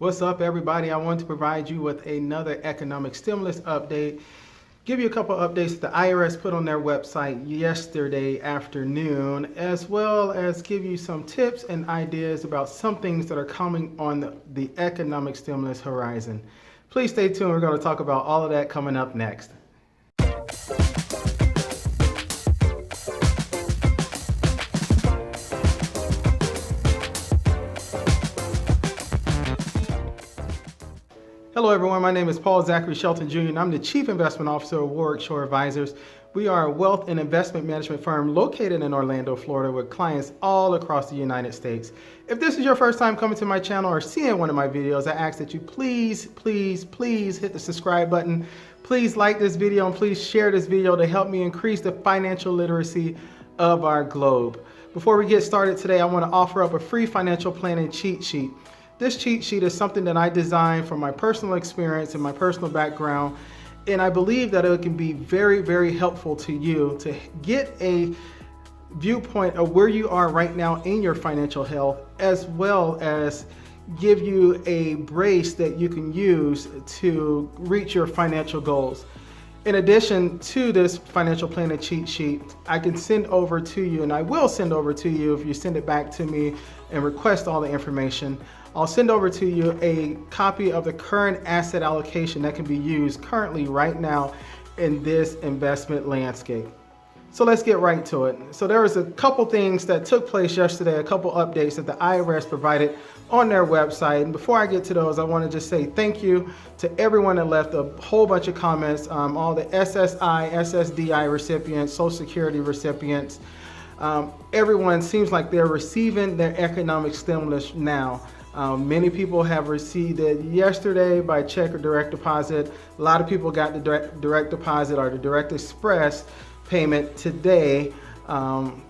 What's up, everybody? I want to provide you with another economic stimulus update. Give you a couple updates that the IRS put on their website yesterday afternoon, as well as give you some tips and ideas about some things that are coming on the economic stimulus horizon. Please stay tuned. We're going to talk about all of that coming up next. Hello everyone, my name is Paul Zachary Shelton Jr. and I'm the Chief Investment Officer of Warwick Shore Advisors. We are a wealth and investment management firm located in Orlando, Florida with clients all across the United States. If this is your first time coming to my channel or seeing one of my videos, I ask that you please hit the subscribe button. Please like this video and please share this video to help me increase the financial literacy of our globe. Before we get started today, I want to offer up a free financial planning cheat sheet. This cheat sheet is something that I designed from my personal experience and my personal background, and I believe that it can be very helpful to you to get a viewpoint of where you are right now in your financial health, as well as give you a brace that you can use to reach your financial goals. In addition to this financial planning cheat sheet, I can send over to you, and I will send over to you if you send it back to me and request all the information. I'll send over to you a copy of the current asset allocation that can be used currently right now in this investment landscape. So let's get right to it. So there was a couple things that took place yesterday, a couple updates that the IRS provided on their website. And before I get to those, I want to just say thank you to everyone that left a whole bunch of comments, all the SSI, SSDI recipients, Social Security recipients. Everyone seems like they're receiving their economic stimulus now. Many people have received it yesterday by check or direct deposit. A lot of people got the direct deposit or the direct express payment today. And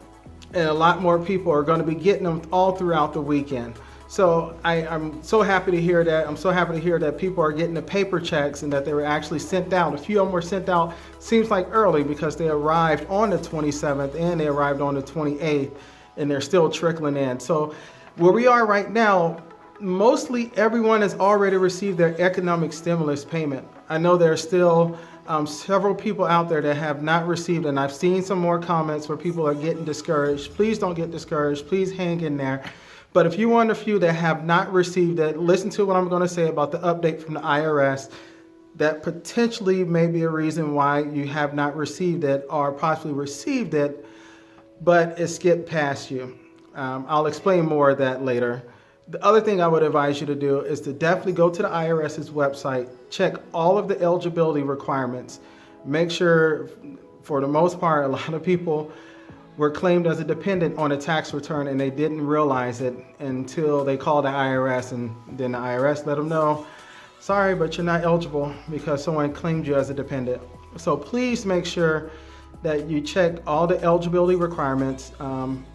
a lot more people are going to be getting them all throughout the weekend. So I'm so happy to hear that. I'm so happy to hear that people are getting the paper checks and that they were actually sent out. A few of them were sent out, seems like early, because they arrived on the 27th and they arrived on the 28th, and they're still trickling in. So where we are right now, mostly everyone has already received their economic stimulus payment. I know there are still several people out there that have not received, and I've seen some more comments where people are getting discouraged. Please don't get discouraged. Please hang in there. But if you're one of the few that have not received it, listen to what I'm going to say about the update from the IRS that potentially may be a reason why you have not received it or possibly received it, but it skipped past you. I'll explain more of that later. The other thing I would advise you to do is to definitely go to the IRS's website, check all of the eligibility requirements. Make sure, for the most part, a lot of people were claimed as a dependent on a tax return and they didn't realize it until they called the IRS, and then the IRS let them know, sorry, but you're not eligible because someone claimed you as a dependent. So please make sure that you check all the eligibility requirements.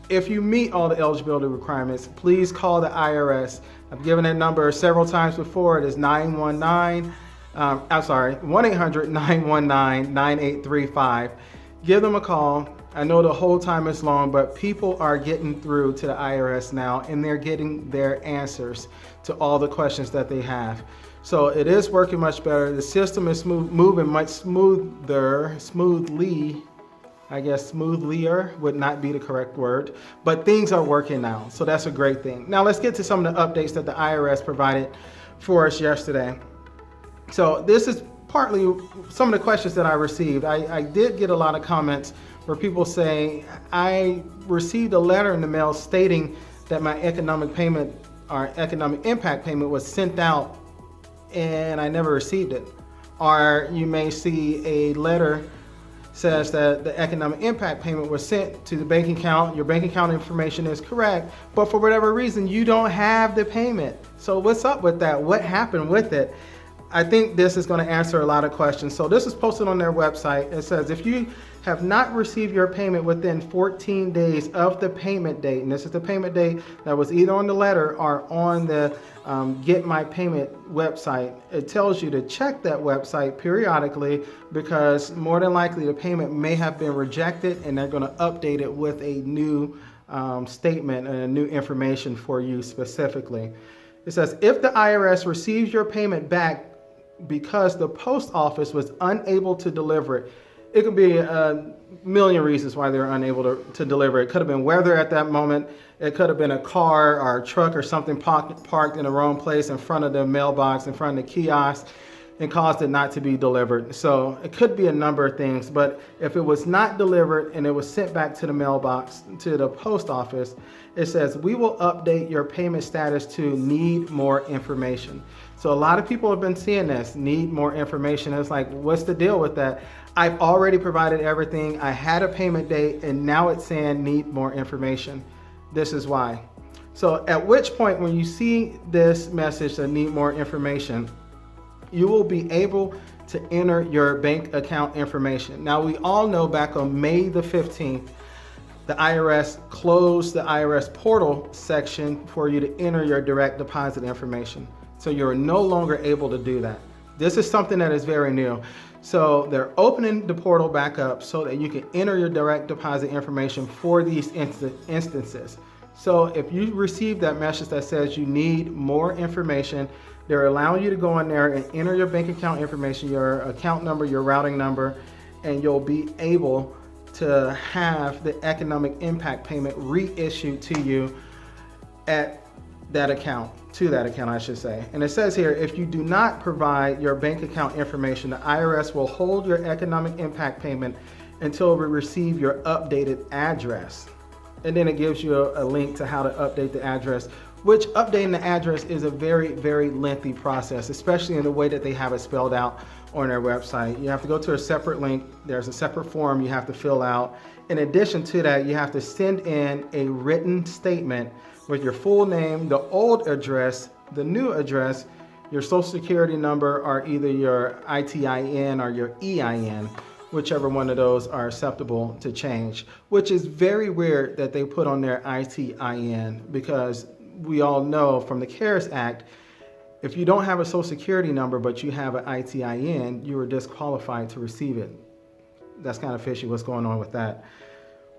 If you meet all the eligibility requirements, please call the IRS. I've given that number several times before. It is 1-800-919-9835. Give them a call. I know the whole time is long, but people are getting through to the IRS now, and they're getting their answers to all the questions that they have. So it is working much better. The system is moving much smoothly. I guess smoothlier would not be the correct word, but things are working now. So that's a great thing. Now let's get to some of the updates that the IRS provided for us yesterday. So this is partly some of the questions that I received. I did get a lot of comments where people say, I received a letter in the mail stating that my economic payment or economic impact payment was sent out and I never received it. Or you may see a letter says that the economic impact payment was sent to the bank account. Your bank account information is correct, but for whatever reason, you don't have the payment. So what's up with that? What happened with it? I think this is going to answer a lot of questions. So this is posted on their website. It says, if you have not received your payment within 14 days of the payment date, and this is the payment date that was either on the letter or on the Get My Payment website, it tells you to check that website periodically because more than likely the payment may have been rejected and they're going to update it with a new statement and new information for you specifically. It says, if the IRS receives your payment back because the post office was unable to deliver it, it could be a million reasons why they're unable to deliver it. It could have been weather at that moment. It could have been a car or a truck or something parked in the wrong place in front of the mailbox, in front of the kiosk, and caused it not to be delivered. So it could be a number of things, but if it was not delivered and it was sent back to the mailbox, to the post office, it says, we will update your payment status to need more information. So a lot of people have been seeing this, need more information. It's like, what's the deal with that? I've already provided everything. I had a payment date and now it's saying need more information. This is why. So at which point, when you see this message that need more information, you will be able to enter your bank account information. Now, we all know back on May the 15th, the IRS closed the IRS portal section for you to enter your direct deposit information. So you're no longer able to do that. This is something that is very new. So they're opening the portal back up so that you can enter your direct deposit information for these instances. So if you receive that message that says you need more information, they're allowing you to go in there and enter your bank account information, your account number, your routing number, and you'll be able to have the economic impact payment reissued to you at that account, to that account, I should say. And it says here, if you do not provide your bank account information, the IRS will hold your economic impact payment until we receive your updated address. And then it gives you a link to how to update the address, which updating the address is a very, very lengthy process, especially in the way that they have it spelled out on their website. You have to go to a separate link. There's a separate form you have to fill out. In addition to that, you have to send in a written statement with your full name, the old address, the new address, your social security number, or either your ITIN or your EIN, whichever one of those are acceptable to change, which is very weird that they put on their ITIN, because we all know from the CARES Act, if you don't have a social security number but you have an ITIN, you are disqualified to receive it. That's kind of fishy what's going on with that.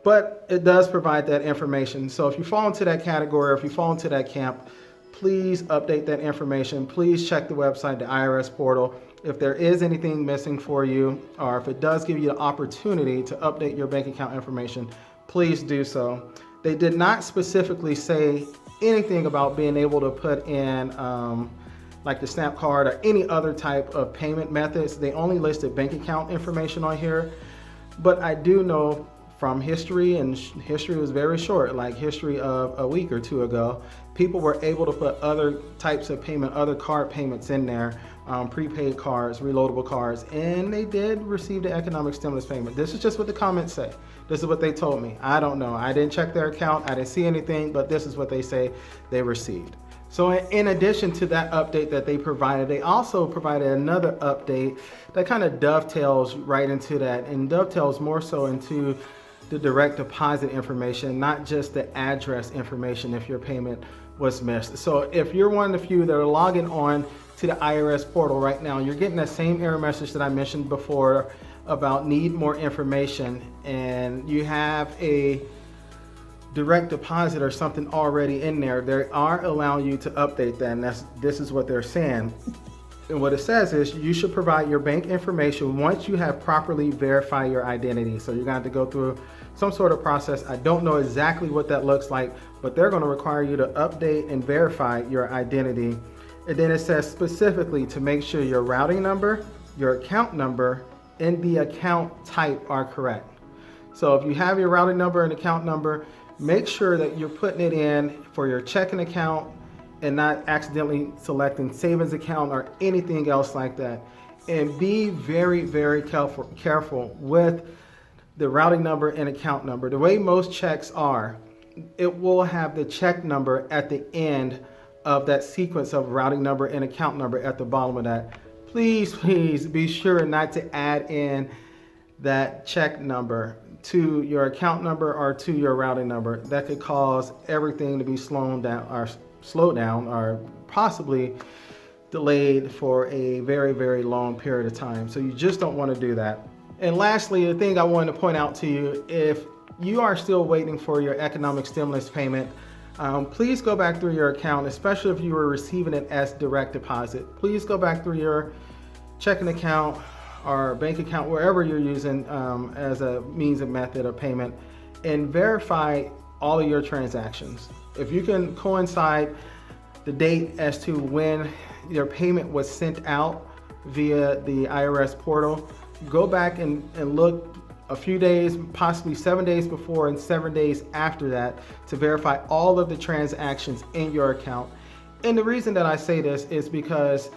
But it does provide that information. So if you fall into that category, or if you fall into that camp, please update that information. Please check the website, the IRS portal. If there is anything missing for you, or if it does give you the opportunity to update your bank account information, please do so. They did not specifically say anything about being able to put in like the SNAP card or any other type of payment methods. They only listed bank account information on here. But I do know from history, and history was very short, like history of a week or two ago, people were able to put other types of payment, other card payments in there, prepaid cards, reloadable cards, and they did receive the economic stimulus payment. This is just what the comments say. This is what they told me. I don't know. I didn't check their account. I didn't see anything, but this is what they say they received. So in addition to that update that they provided, they also provided another update that kind of dovetails right into that, and dovetails more so into the direct deposit information, not just the address information if your payment was missed. So if you're one of the few that are logging on to the IRS portal right now, you're getting that same error message that I mentioned before about need more information, and you have a direct deposit or something already in there, they are allowing you to update that, and this is what they're saying. And what it says is you should provide your bank information once you have properly verified your identity. So you're going to have to go through some sort of process. I don't know exactly what that looks like, but they're going to require you to update and verify your identity. And then it says specifically to make sure your routing number, your account number, and the account type are correct. So if you have your routing number and account number, make sure that you're putting it in for your checking account and not accidentally selecting savings account or anything else like that. And be very, very careful with the routing number and account number. The way most checks are, it will have the check number at the end of that sequence of routing number and account number at the bottom of that. Please be sure not to add in that check number to your account number or to your routing number. That could cause everything to be slowed down or possibly delayed for a very, very long period of time. So you just don't want to do that. And lastly, the thing I wanted to point out to you, if you are still waiting for your economic stimulus payment, please go back through your account, especially if you were receiving it as direct deposit. Please go back through your checking account or bank account, wherever you're using as a means of method of payment, and verify all of your transactions. If you can coincide the date as to when your payment was sent out via the IRS portal, go back and look a few days, possibly 7 days before and 7 days after that, to verify all of the transactions in your account. And the reason that I say this is because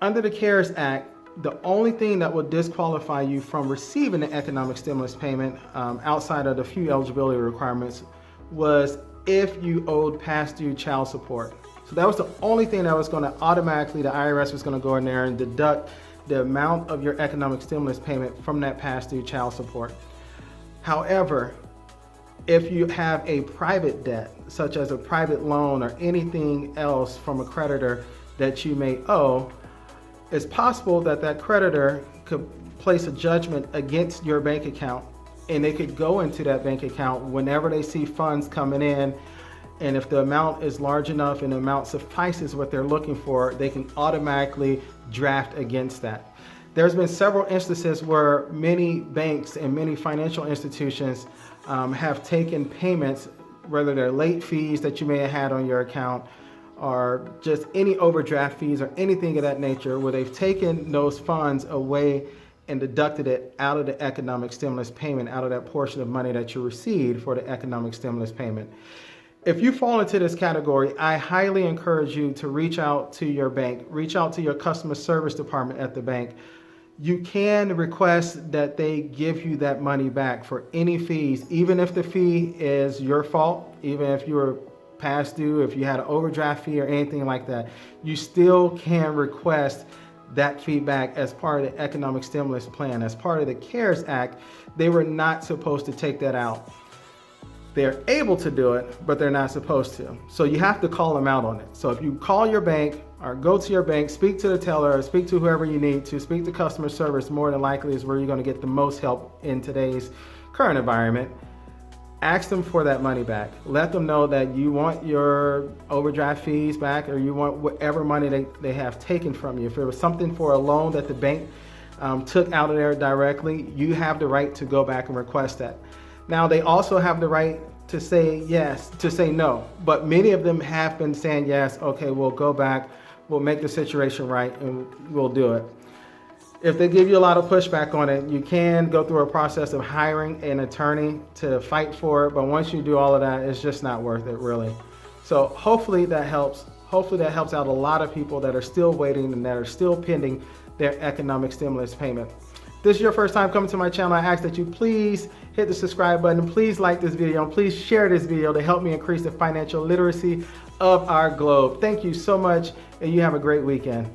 under the CARES Act, the only thing that would disqualify you from receiving the economic stimulus payment outside of the few eligibility requirements was if you owed past due child support. So that was the only thing that was going to automatically, the IRS was going to go in there and deduct the amount of your economic stimulus payment from that past due child support. However, if you have a private debt, such as a private loan or anything else from a creditor that you may owe, it's possible that that creditor could place a judgment against your bank account, and they could go into that bank account whenever they see funds coming in, and if the amount is large enough and the amount suffices what they're looking for, they can automatically draft against that. There's been several instances where many banks and many financial institutions have taken payments, whether they're late fees that you may have had on your account or just any overdraft fees or anything of that nature, where they've taken those funds away and deducted it out of the economic stimulus payment, out of that portion of money that you received for the economic stimulus payment. If you fall into this category, I highly encourage you to reach out to your bank, reach out to your customer service department at the bank. You can request that they give you that money back for any fees, even if the fee is your fault, even if you were past due, if you had an overdraft fee or anything like that. You still can request that feedback as part of the economic stimulus plan. As part of the CARES Act, they were not supposed to take that out. They're able to do it, but they're not supposed to. So you have to call them out on it. So if you call your bank or go to your bank, speak to the teller, or speak to whoever you need to, speak to customer service, more than likely is where you're going to get the most help in today's current environment. Ask them for that money back. Let them know that you want your overdraft fees back, or you want whatever money they have taken from you. If it was something for a loan that the bank took out of there directly, you have the right to go back and request that. Now, they also have the right to say yes, to say no, but many of them have been saying yes, okay, we'll go back, we'll make the situation right, and we'll do it. If they give you a lot of pushback on it, you can go through a process of hiring an attorney to fight for it, but once you do all of that, it's just not worth it, really. So hopefully that helps. Hopefully that helps out a lot of people that are still waiting and that are still pending their economic stimulus payment. If this is your first time coming to my channel, I ask that you please hit the subscribe button, please like this video, and please share this video to help me increase the financial literacy of our globe. Thank you so much, and you have a great weekend.